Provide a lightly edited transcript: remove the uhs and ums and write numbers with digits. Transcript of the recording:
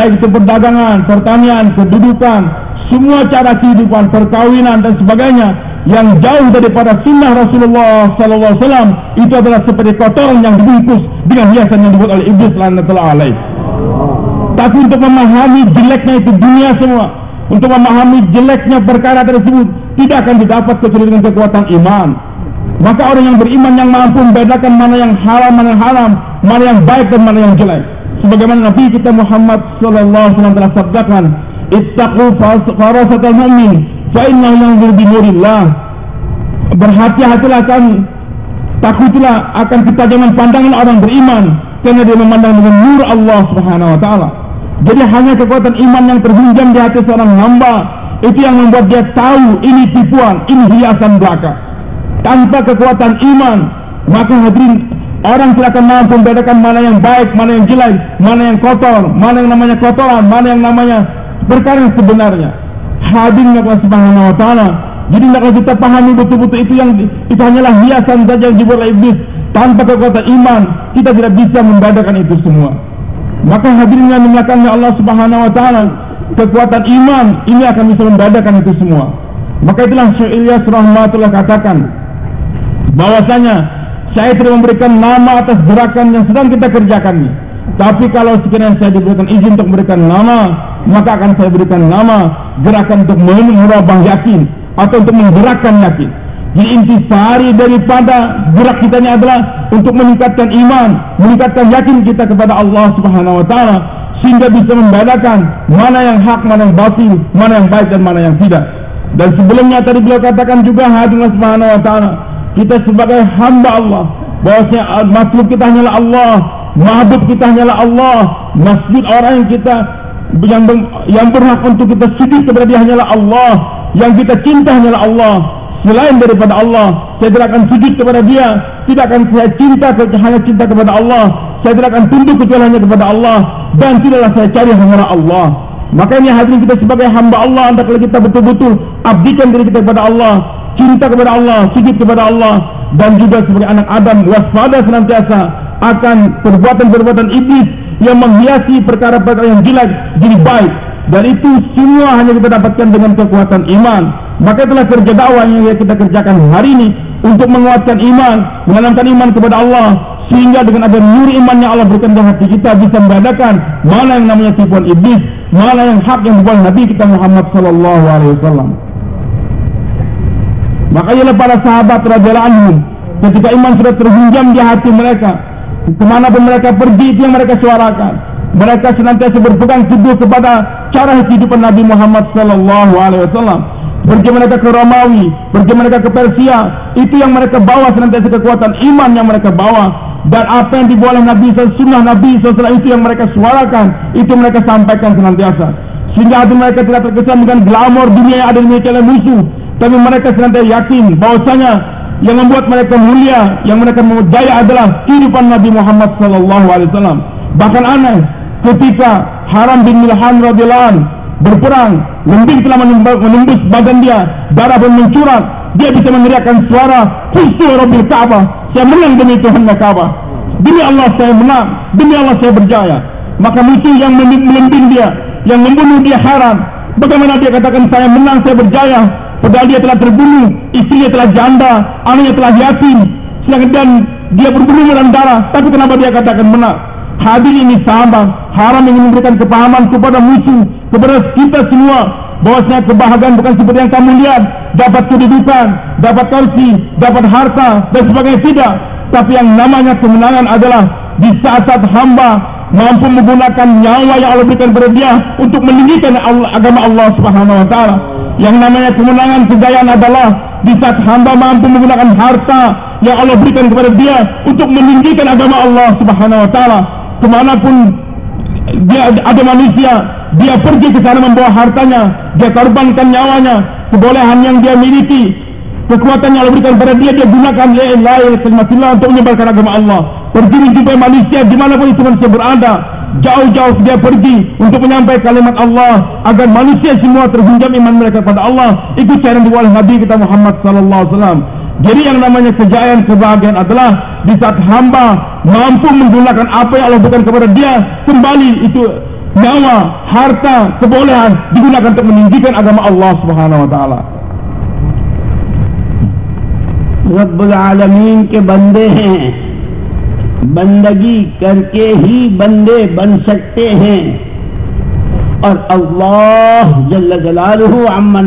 baik itu perdagangan, pertanian, kedudukan, semua cara kehidupan, perkawinan dan sebagainya yang jauh daripada sunnah Rasulullah SAW, itu adalah seperti kotoran yang dibungkus dengan hiasan yang dibuat oleh iblis laknatullah alaih. Tapi untuk memahami jeleknya itu dunia semua, untuk memahami jeleknya perkara tersebut, tidak akan didapat kecuali dengan kekuatan iman. Maka orang yang beriman yang mampu membedakan mana yang haram, mana yang baik dan mana yang jelek. Sebagaimana Nabi kita Muhammad SAW telah sabdakan, ittaqu farasatal mu'min fa innahu yanzuru bi nurillah. Berhati-hatilah kamu, takutlah akan ketajaman pandangan orang beriman, karena dia memandang dengan nur Allah Subhanahu wa taala. Jadi hanya kekuatan iman yang terhunjam di hati seorang hamba itu yang membuat dia tahu ini tipuan, ini hiasan belaka. Tanpa kekuatan iman, maka hadirin, orang tidak akan mampu membedakan mana yang baik, mana yang jelek, mana yang kotor, mana yang namanya kotoran, mana yang namanya perkara yang sebenarnya. Hadirin Allah Subhanahu wa taala. Jadi kalau kita pahami betul-betul itu hanyalah hiasan saja yang dibuat oleh iblis. Tanpa kekuatan iman, kita tidak bisa membedakan itu semua. Maka hadirin yang dimuliakan Allah Subhanahu wa taala, kekuatan iman ini akan bisa membedakan itu semua. Maka itulah Syekh Ilyas rahmatullah katakan bahwasanya saya tidak memberikan nama atas gerakan yang sedang kita kerjakan ini. Tapi kalau sekiranya saya diberikan izin untuk memberikan nama, maka akan saya berikan nama gerakan untuk merubah yakin atau untuk menggerakkan yakin. Jadi intisari daripada gerak kita ini adalah untuk meningkatkan iman, meningkatkan yakin kita kepada Allah Subhanahu wa taala, sehingga bisa membedakan mana yang hak, mana yang batil, mana yang baik dan mana yang tidak. Dan sebelumnya tadi beliau katakan juga hadirin Subhanahu wa taala, kita sebagai hamba Allah, bahwasanya makhluk kita hanyalah Allah, ma'bud kita hanyalah Allah, masjid orang yang kita yang berhak untuk kita sujud kepada dia hanyalah Allah, yang kita cinta hanyalah Allah. Selain daripada Allah, saya tidak akan sujud kepada dia, tidak akan saya cinta hanya cinta kepada Allah, saya tidak akan tunduk kecuali hanya kepada Allah, dan tidaklah saya cari hanya Allah. Makanya hadirin, kita sebagai hamba Allah, hendaklah kita betul-betul abdikan diri kita kepada Allah, cinta kepada Allah, sujud kepada Allah, dan juga sebagai anak Adam waspada senantiasa akan perbuatan-perbuatan iblis yang menghiasi perkara-perkara yang jelek jadi baik. Dan itu semua hanya kita dapatkan dengan kekuatan iman. Maka itulah kerja dakwah yang kita kerjakan hari ini untuk menguatkan iman, menanamkan iman kepada Allah, sehingga dengan ada nur iman yang Allah berikan dalam hati kita bisa membedakan mana yang namanya tipuan iblis, mana yang hak yang dibuat Nabi kita Muhammad sallallahu alaihi wasallam. Makanya para sahabat radhiyallahu anhum, ketika iman sudah terhunjam di hati mereka, kemanapun mereka pergi itu yang mereka suarakan. Mereka senantiasa berpegang teguh kepada cara kehidupan Nabi Muhammad sallallahu alaihi wasallam. Pergi mereka ke Romawi, pergi mereka ke Persia, itu yang mereka bawa senantiasa kekuatan iman yang mereka bawa. Dan apa yang dibawa oleh Nabi SAW, sunnah Nabi SAW itu yang mereka suarakan, itu mereka sampaikan senantiasa. Sehingga hati mereka tidak terkesan dengan glamor dunia yang ada di mereka oleh musuh, tapi mereka senantiasa yakin bahwasanya yang membuat mereka mulia, yang mereka jaya adalah kehidupan Nabi Muhammad SAW. Bahkan aneh, ketika Haram bin Milhan radhiyallahu anhu berperang, lembing telah menembus badan dia, darah pun mencurat, dia bisa meneriakkan suara, "Fustu Rabbil Ka'bah, saya menang demi Tuhan Ka'bah. Demi Allah saya menang, demi Allah saya berjaya." Maka musuh yang melembing dia, yang membunuh dia heran, bagaimana dia katakan saya menang, saya berjaya, padahal dia telah terbunuh, istrinya telah janda, anaknya telah yatim, sedangkan dia berbunuh dengan darah, tapi kenapa dia katakan menang? Hadir ini sahabat, Haram ingin memberikan kepahaman kepada musuh, kepada kita semua, bahwasanya kebahagiaan bukan seperti yang kamu lihat, dapat kedudukan, dapat kursi, dapat harta dan sebagainya, tidak. Tapi yang namanya kemenangan adalah di saat-saat hamba mampu menggunakan nyawa yang Allah berikan kepada dia untuk meninggikan agama Allah Subhanahu wa taala. Yang namanya kemenangan, kejayaan adalah di saat hamba mampu menggunakan harta yang Allah berikan kepada dia untuk meninggikan agama Allah Subhanahu wa taala. Kemanapun dia ada manusia, dia pergi ke sana membawa hartanya, dia korbankan nyawanya, kebolehan yang dia miliki, kekuatan yang Allah berikan kepada dia, dia gunakan la ilaha illallah untuk menyebarkan agama Allah. Pergi menjumpai manusia dimanapun itu manusia berada, jauh-jauh dia pergi untuk menyampaikan kalimat Allah agar manusia semua terhunjam iman mereka kepada Allah. Itu cara yang dibawa oleh Nabi kita Muhammad sallallahu alaihi wasallam. Jadi yang namanya kejayaan, kebahagiaan adalah di saat hamba mampu menggunakan apa yang Allah berikan kepada dia, kembali itu nyawa, harta, kebolehan digunakan untuk meninggikan agama Allah Subhanahu wa taala. रब्बुल आलमीन के बंदे हैं, बंदगी करके ही बंदे बन सकते हैं और अल्लाह जल्ल जलालुहु अम्मा